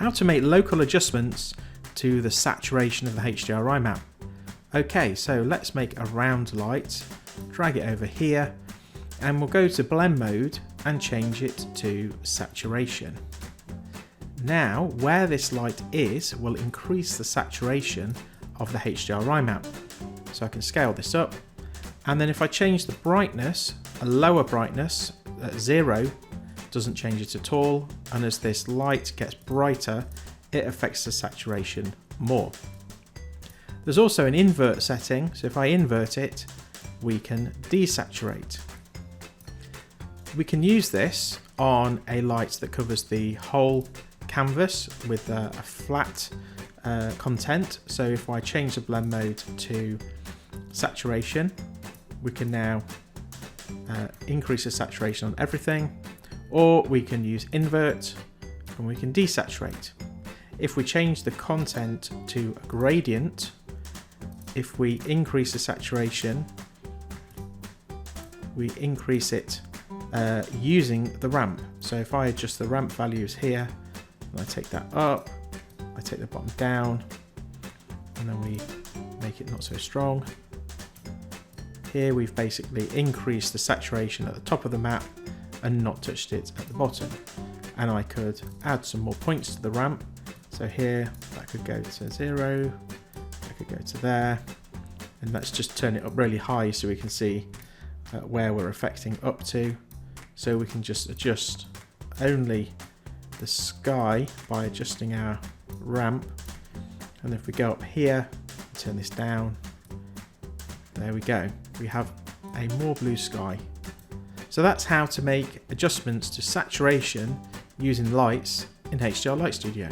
how to make local adjustments to the saturation of the HDRI map. Okay, so let's make a round light, drag it over here, and we'll go to blend mode and change it to saturation. Now, where this light is will increase the saturation of the HDRI map. So I can scale this up, and then if I change the brightness, a lower brightness at 0 doesn't change it at all, and as this light gets brighter, it affects the saturation more. There's also an invert setting, so if I invert it, we can desaturate. We can use this on a light that covers the whole canvas with a flat content. So if I change the blend mode to saturation, we can now increase the saturation on everything, or we can use invert and we can desaturate. If we change the content to a gradient, if we increase the saturation, we increase it using the ramp. So if I adjust the ramp values here, and I take that up, I take the bottom down, and then we make it not so strong. Here we've basically increased the saturation at the top of the map and not touched it at the bottom. And I could add some more points to the ramp. So here that could go to 0, I could go to there, and let's just turn it up really high so we can see where we're affecting up to. So we can just adjust only the sky by adjusting our ramp, and if we go up here, turn this down, there we go, we have a more blue sky. So that's how to make adjustments to saturation using lights in HDR Light Studio.